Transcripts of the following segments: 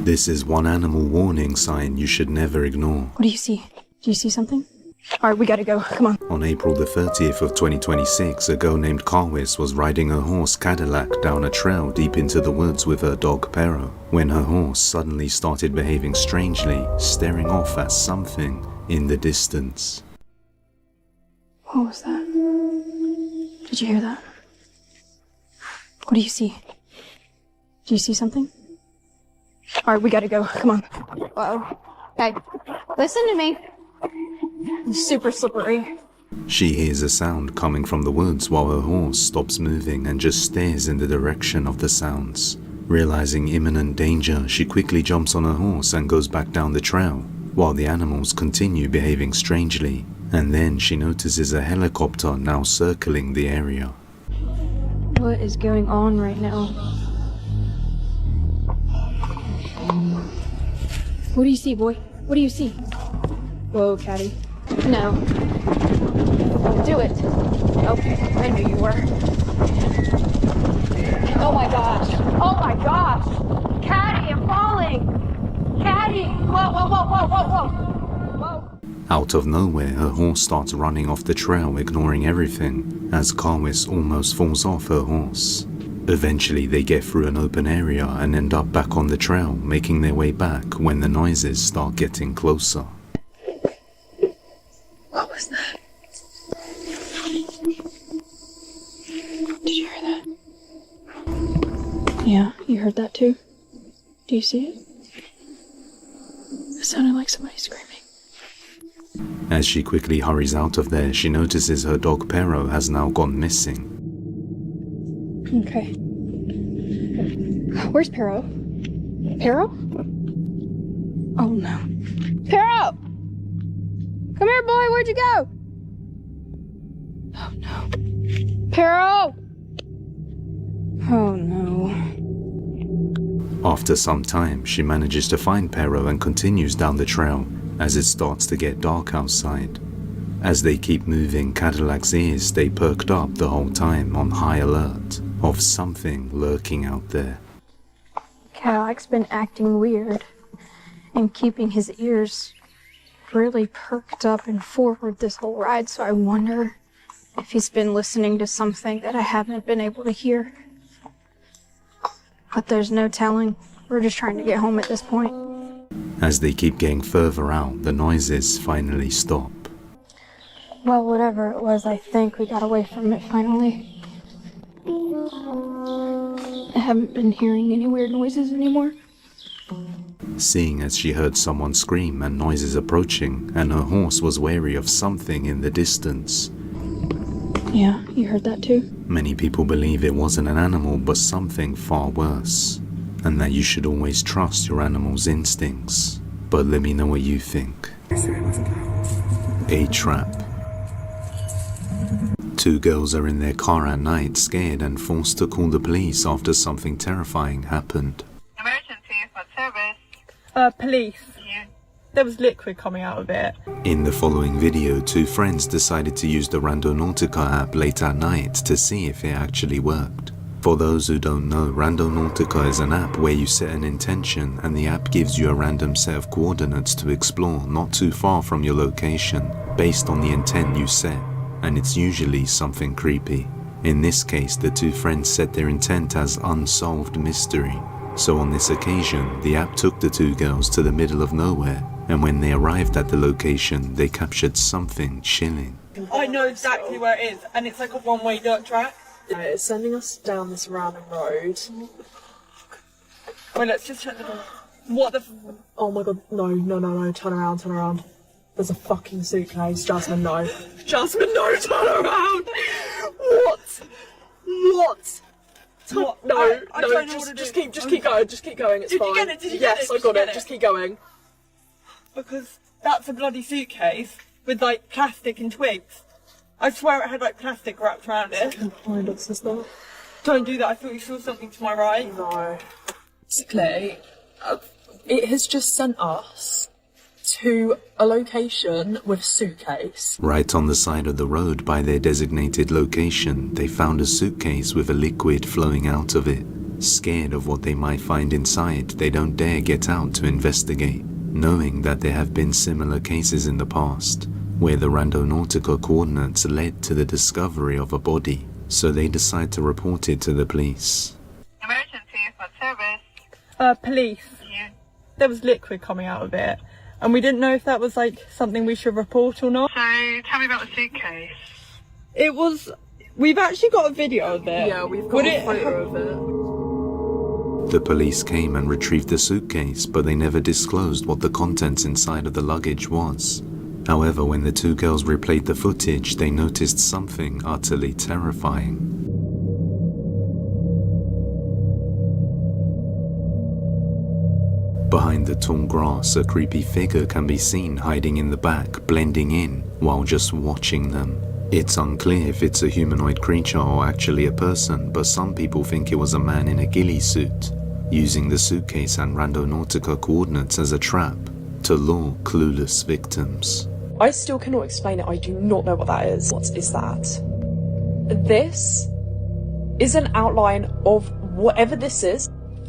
This is one animal warning sign you should never ignore. What do you see? Do you see something? Alright, we gotta go. Come on. On April the 30th of 2026, a girl named Carwis was riding her horse Cadillac down a trail deep into the woods with her dog Pero, when her horse suddenly started behaving strangely, staring off at something in the distance. What was that? Did you hear that? What do you see? Do you see something? Alright, we gotta go. Come on. Whoa. Hey, listen to me. It's super slippery. She hears a sound coming from the woods while her horse stops moving and just stares in the direction of the sounds. Realizing imminent danger, she quickly jumps on her horse and goes back down the trail, while the animals continue behaving strangely, and then she notices a helicopter now circling the area. What is going on right now? What do you see, boy? What do you see? Whoa, Caddy. No. Do it. Okay, I knew you were. Oh my gosh. Oh my gosh. Caddy, I'm falling. Caddy. Whoa, whoa, whoa, whoa, whoa, whoa. Whoa. Out of nowhere, her horse starts running off the trail, ignoring everything, as Carwis almost falls off her horse. Eventually, they get through an open area and end up back on the trail, making their way back when the noises start getting closer. What was that? Did you hear that? Yeah, you heard that too? Do you see it? It sounded like somebody screaming. As she quickly hurries out of there, she notices her dog Pero has now gone missing. Okay. Where's Pero? Pero? Oh no. Pero! Come here, boy, where'd you go? Oh no. Pero! Oh no. After some time, she manages to find Pero and continues down the trail as it starts to get dark outside. As they keep moving, Cadillac's ears stay perked up the whole time on high alert of something lurking out there. Cadillac's been acting weird and keeping his ears really perked up and forward this whole ride, so I wonder if he's been listening to something that I haven't been able to hear. But there's no telling. We're just trying to get home at this point. As they keep getting further out, the noises finally stop. Well, whatever it was, I think we got away from it finally. I haven't been hearing any weird noises anymore. Seeing as she heard someone scream and noises approaching, and her horse was wary of something in the distance. Yeah, you heard that too? Many people believe it wasn't an animal but something far worse, and that you should always trust your animal's instincts. But let me know what you think. A trap. Two girls are in their car at night, scared and forced to call the police after something terrifying happened. Emergency, what service? Police. Yeah. There was liquid coming out of it. In the following video, two friends decided to use the Randonautica app late at night to see if it actually worked. For those who don't know, Randonautica is an app where you set an intention and the app gives you a random set of coordinates to explore not too far from your location based on the intent you set, and it's usually something creepy. In this case, the two friends set their intent as unsolved mystery. So on this occasion, the app took the two girls to the middle of nowhere, and when they arrived at the location, they captured something chilling. I know exactly where it is, and it's like a one-way dirt track. It's sending us down this random road. Wait, let's just check the door. What the Oh my god, no, turn around. There's a fucking suitcase. Jasmine, no. Jasmine, no, turn around! What? What? No, I don't know just, what to just do. keep going, it's Did fine. you get it? Did you yes, get it? I Did got you get it, it? just keep going. Because that's a bloody suitcase with like plastic and twigs. I swear it had like plastic wrapped around it. Find us, is that? Don't do that, I thought you saw something to my right. No. Basically, it has just sent us to a location with a suitcase. Right on the side of the road by their designated location, they found a suitcase with a liquid flowing out of it. Scared of what they might find inside, they don't dare get out to investigate, knowing that there have been similar cases in the past, where the Randonautica coordinates led to the discovery of a body, so they decide to report it to the police. Emergency, what service? Police. Yeah. There was liquid coming out of it, and we didn't know if that was like something we should report or not. So, tell me about the suitcase. It was. We've actually got a video of it. Yeah, we've got a photo of it. The police came and retrieved the suitcase, but they never disclosed what the contents inside of the luggage was. However, when the two girls replayed the footage, they noticed something utterly terrifying. Behind the tall grass, a creepy figure can be seen hiding in the back, blending in, while just watching them. It's unclear if it's a humanoid creature or actually a person, but some people think it was a man in a ghillie suit, using the suitcase and Randonautica coordinates as a trap to lure clueless victims. I still cannot explain it. I do not know what that is. What is that? This is an outline of whatever this is.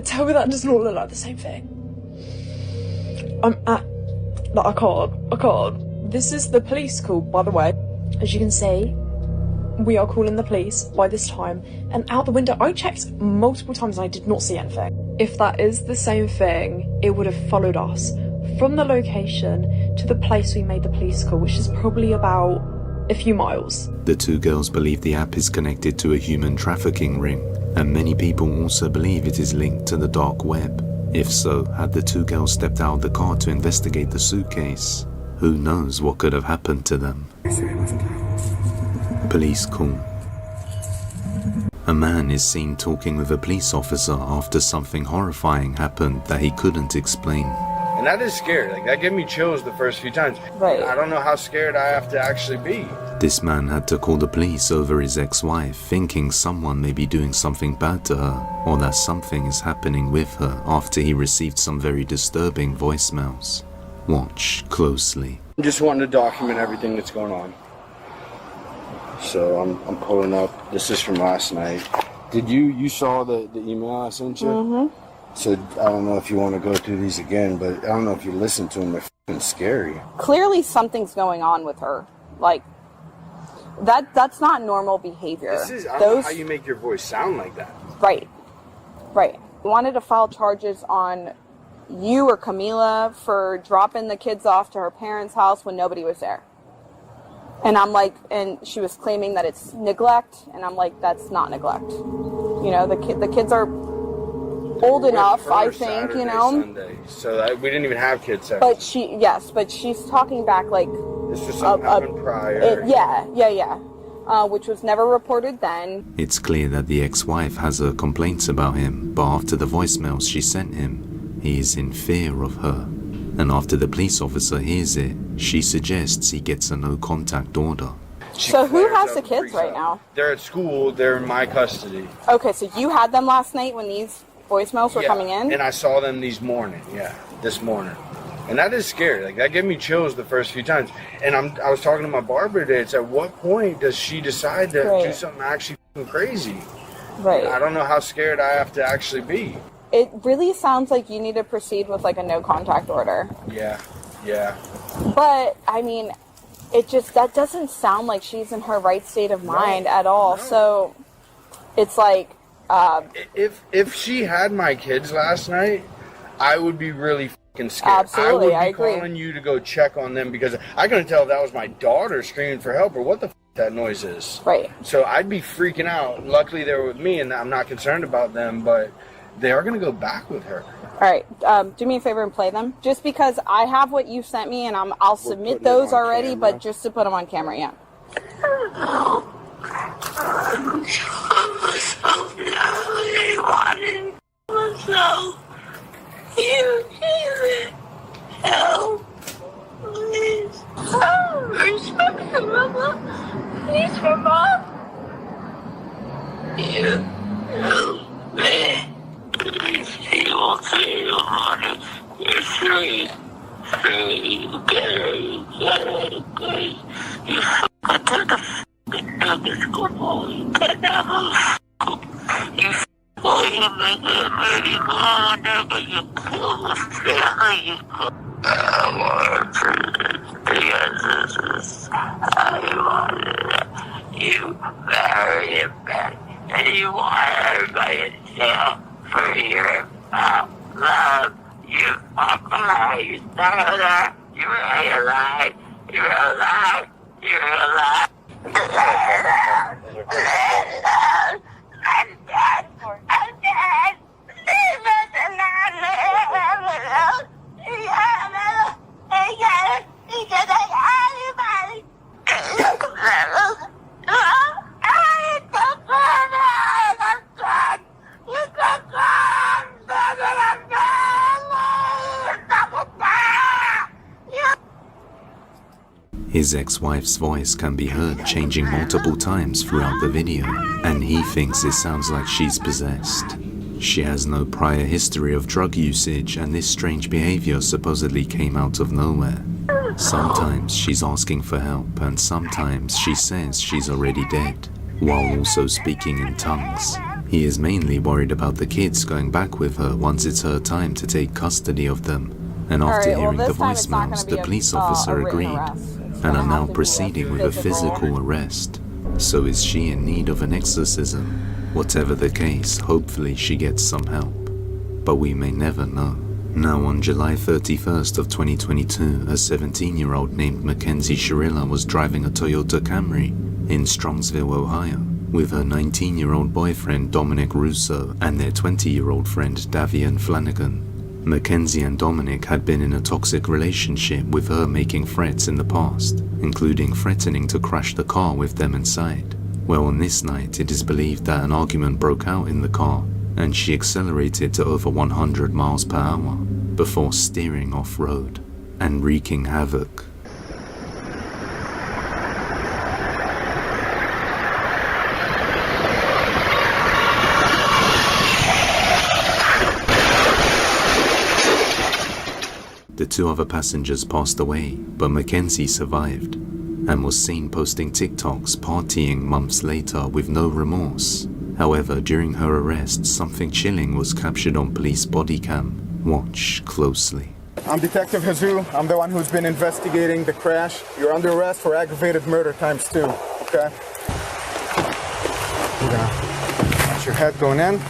Tell me that does not look like the same thing. I can't. This is the police call, by the way. As you can see, we are calling the police by this time. And out the window, I checked multiple times and I did not see anything. If that is the same thing, it would have followed us from the location to the place we made the police call, which is probably about a few miles. The two girls believe the app is connected to a human trafficking ring, and many people also believe it is linked to the dark web. If so, had the two girls stepped out of the car to investigate the suitcase, who knows what could have happened to them. Police call. A man is seen talking with a police officer after something horrifying happened that he couldn't explain. And that is scary. Like, that gave me chills the first few times. Right. I don't know how scared I have to actually be. This man had to call the police over his ex-wife, thinking someone may be doing something bad to her, or that something is happening with her after he received some very disturbing voicemails. Watch closely. I'm just wanting to document everything that's going on. So I'm pulling up. This is from last night. Did you saw the email I sent you? Mm-hmm. So I don't know if you want to go through these again, but I don't know if you listen to them. They're f***ing scary. Clearly something's going on with her. Like, that's not normal behavior. I don't know how you make your voice sound like that. Right. We wanted to file charges on you or Camila for dropping the kids off to her parents' house when nobody was there. And I'm like, and she was claiming that it's neglect, and I'm like, that's not neglect. You know, the kids are old enough, I think, Saturday, you know. Sunday, so we didn't even have kids Saturday. But she's talking back like this was something happened prior. Which was never reported then. It's clear that the ex-wife has her complaints about him, but after the voicemails she sent him, he is in fear of her. And after the police officer hears it, she suggests he gets a no-contact order. So who has the kids right now? They're at school. They're in my custody. Okay, so you had them last night when these voicemails were coming in? And I saw them this morning. And that is scary. Like, that gave me chills the first few times. And I was talking to my barber today. It's at what point does she decide to do something actually crazy? Right. I don't know how scared I have to actually be. It really sounds like you need to proceed with like a no contact order. Yeah. But I mean, that doesn't sound like she's in her right state of mind at all. No. So it's like if she had my kids last night, I would be really fucking scared. Absolutely, I would be calling you to go check on them because I couldn't tell if that was my daughter screaming for help or what the that noise is. Right. So I'd be freaking out. Luckily they were with me and I'm not concerned about them, but they are going to go back with her. All right. Do me a favor and play them. Just because I have what you sent me and I'll submit those already, camera. But just to put them on camera, yeah. Please, for Mom. You help me. You will see your money. You're free. You fucking took the f***ing nuggets. Come on. You get that motherfucker. You you make it really harder, but you kill the family. I want to, because this is how you wanted it. You married him back, and you want everybody in jail for your love. You fuck alive, you son of that. You're alive. You're alive. You're alive. I'm dead. I'm dead. Leave us alone. His ex-wife's voice can be heard changing multiple times throughout the video, and he thinks it sounds like she's possessed. She has no prior history of drug usage, and this strange behavior supposedly came out of nowhere. Sometimes she's asking for help, and sometimes she says she's already dead, while also speaking in tongues. He is mainly worried about the kids going back with her once it's her time to take custody of them, and after hearing the voicemails, the police officer agreed, and are now proceeding with a physical arrest. So is she in need of an exorcism? Whatever the case, hopefully she gets some help. But we may never know. Now on July 31st of 2022, a 17-year-old named Mackenzie Sharilla was driving a Toyota Camry in Strongsville, Ohio, with her 19-year-old boyfriend Dominic Russo and their 20-year-old friend Davian Flanagan. Mackenzie and Dominic had been in a toxic relationship, with her making threats in the past, including threatening to crash the car with them inside. Well, on this night, it is believed that an argument broke out in the car, and she accelerated to over 100 miles per hour before steering off-road and wreaking havoc. The two other passengers passed away, but Mackenzie survived and was seen posting TikToks partying months later with no remorse. However, during her arrest, something chilling was captured on police body cam. Watch closely. I'm Detective Jesus. I'm the one who's been investigating the crash. You're under arrest for aggravated murder ×2, okay? Watch your head going in.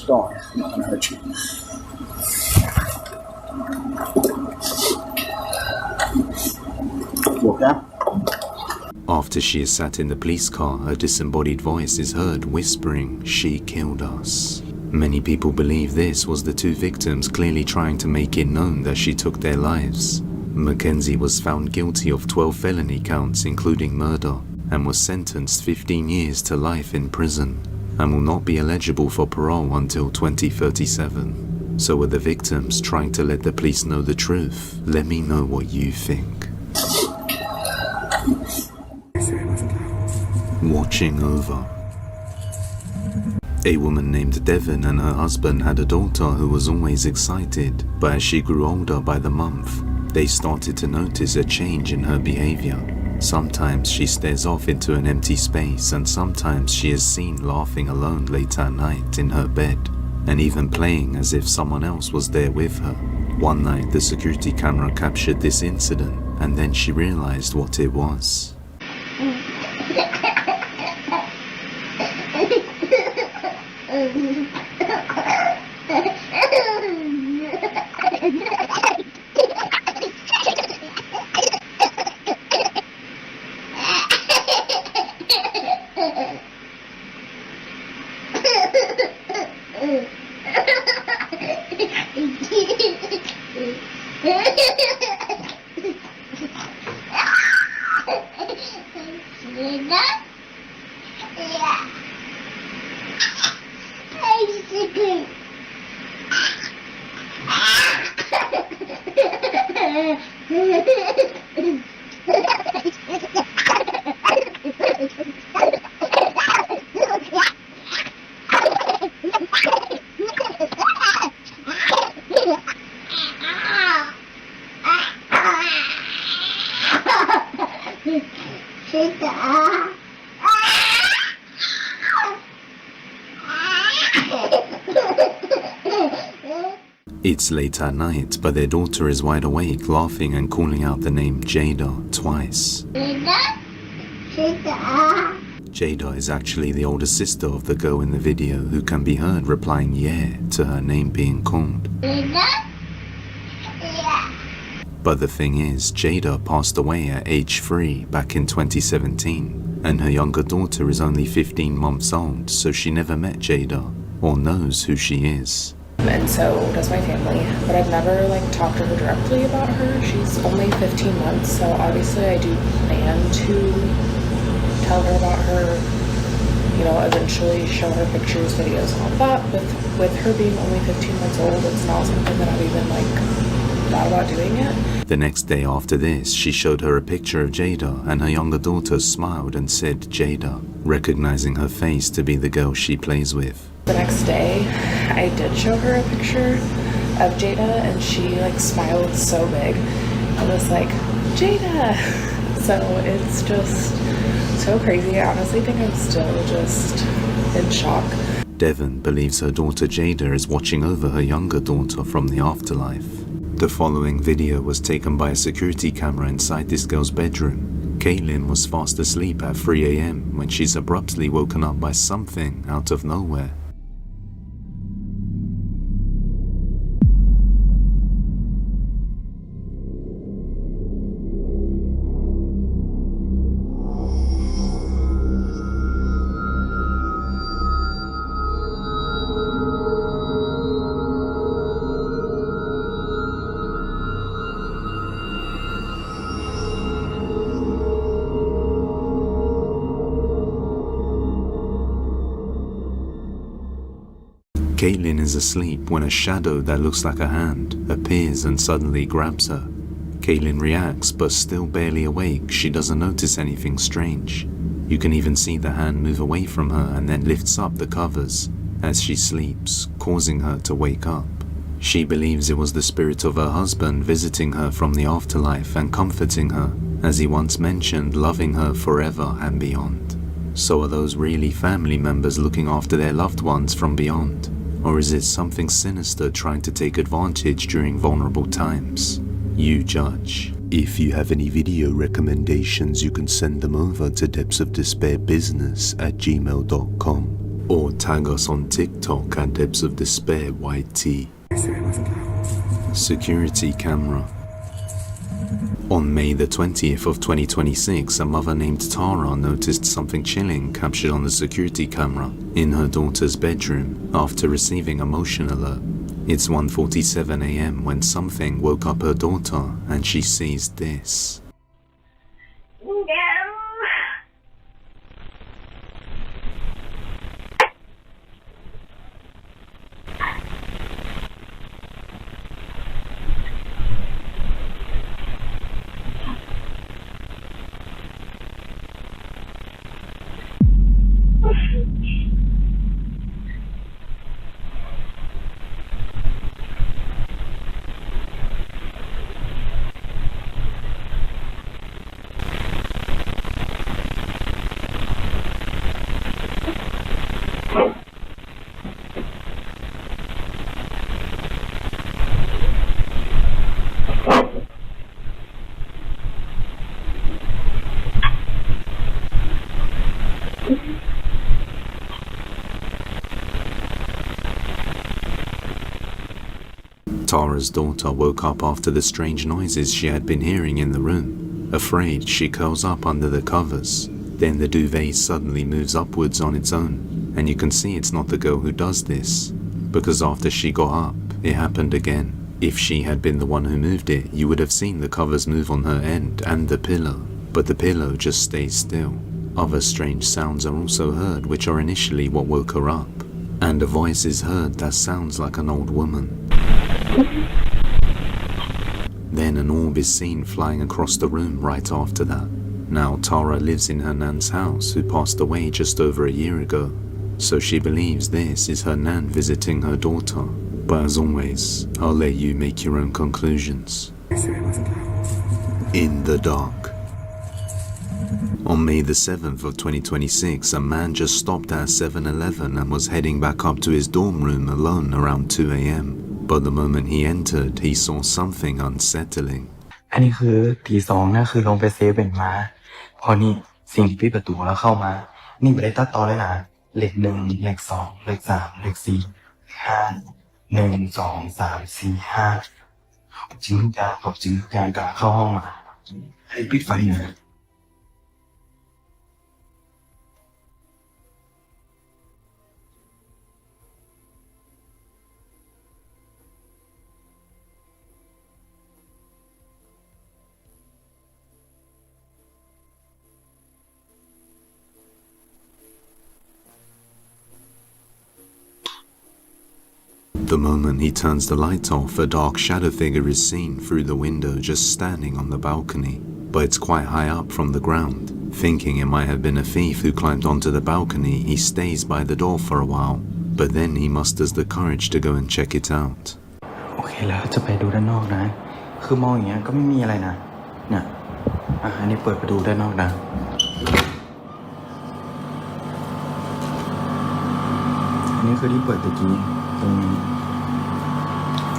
Don't. I'm not gonna hurt you. You okay? After she is sat in the police car, a disembodied voice is heard whispering, "She killed us." Many people believe this was the two victims clearly trying to make it known that she took their lives. Mackenzie was found guilty of 12 felony counts, including murder, and was sentenced 15 years to life in prison, and will not be eligible for parole until 2037. So were the victims trying to let the police know the truth? Let me know what you think. Watching over. A woman named Devon and her husband had a daughter who was always excited, but as she grew older by the month, they started to notice a change in her behavior. Sometimes she stares off into an empty space, and sometimes she is seen laughing alone late at night in her bed, and even playing as if someone else was there with her. One night the security camera captured this incident, and then she realized what it was. It's late at night, but their daughter is wide awake, laughing and calling out the name Jada twice. Jada is actually the older sister of the girl in the video, who can be heard replying yeah to her name being called. But the thing is, Jada passed away at age 3 back in 2017, and her younger daughter is only 15 months old, so she never met Jada or knows who she is. And so does my family, but I've never talked to her directly about her. She's only 15 months, so obviously I do plan to tell her about her, you know, eventually show her pictures, videos, and all that. With her being only 15 months old, it's not something that I've even thought about doing it. The next day after this, she showed her a picture of Jada, and her younger daughter smiled and said Jada, recognizing her face to be the girl she plays with. The next day, I did show her a picture of Jada, and she smiled so big. I was like, Jada! So it's just so crazy. I honestly think I'm still just in shock. Devon believes her daughter Jada is watching over her younger daughter from the afterlife. The following video was taken by a security camera inside this girl's bedroom. Caitlin was fast asleep at 3 a.m. when she's abruptly woken up by something out of nowhere. Caitlin is asleep when a shadow that looks like a hand appears and suddenly grabs her. Caitlin reacts, but still barely awake, she doesn't notice anything strange. You can even see the hand move away from her and then lifts up the covers as she sleeps, causing her to wake up. She believes it was the spirit of her husband visiting her from the afterlife and comforting her, as he once mentioned, loving her forever and beyond. So are those really family members looking after their loved ones from beyond? Or is it something sinister trying to take advantage during vulnerable times? You judge. If you have any video recommendations, you can send them over to depthsofdespairbusiness@gmail.com or tag us on TikTok at depthsofdespairyt. Security camera. On May the 20th of 2026, a mother named Tara noticed something chilling captured on the security camera in her daughter's bedroom after receiving a motion alert. It's 1:47 a.m. when something woke up her daughter and she sees this. Tara's daughter woke up after the strange noises she had been hearing in the room. Afraid, she curls up under the covers. Then the duvet suddenly moves upwards on its own, and you can see it's not the girl who does this, because after she got up, it happened again. If she had been the one who moved it, you would have seen the covers move on her end and the pillow, but the pillow just stays still. Other strange sounds are also heard, which are initially what woke her up, and a voice is heard that sounds like an old woman. Then an orb is seen flying across the room right after that. Now Tara lives in her nan's house, who passed away just over a year ago, so she believes this is her nan visiting her daughter. But as always, I'll let you make your own conclusions. In the dark. On May the 7th of 2026, a man just stopped at 7-Eleven and was heading back up to his dorm room alone around 2 a.m. But the moment he entered, he saw something unsettling. อันนี้คือตีสองนะคือลงไปเซเว่นมาพอนี่สิ่งที่ปิดประตูแล้วเข้ามานี่ไม่ได้ตัดต่อเลยนะเลขหนึ่งเลขสองเลขสามเลขสี่ห้า1 2 3 4 5จริงทุกอย่างจบจริงทุกอย่างการเข้าห้องมาให้ปิดไฟนะ The moment he turns the light off, a dark shadow figure is seen through the window just standing on the balcony, but it's quite high up from the ground. Thinking it might have been a thief who climbed onto the balcony, he stays by the door for a while, but then he musters the courage to go and check it out. โอเคแล้วจะไปดูด้านนอกนะคือมองอย่างเงี้ยก็ไม่มีอะไรนะเนี่ยอันนี้เปิดไปดูด้านนอกนะอันนี้คือที่เปิดตะกี้ตรงนี้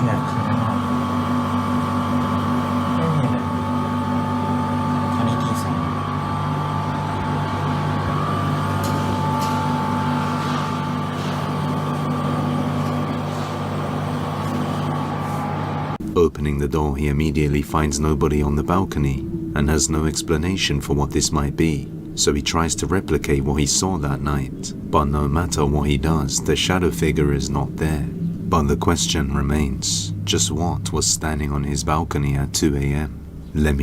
เนี่ยคือด้านนอกไม่มีอะไรอันนี้ที่สอง Opening the door, he immediately finds nobody on the balcony and has no explanation for what this might be, so he tries to replicate what he saw that night. But no matter what he does, the shadow figure is not there. But the question remains, just what was standing on his balcony at 2 a.m.? Let me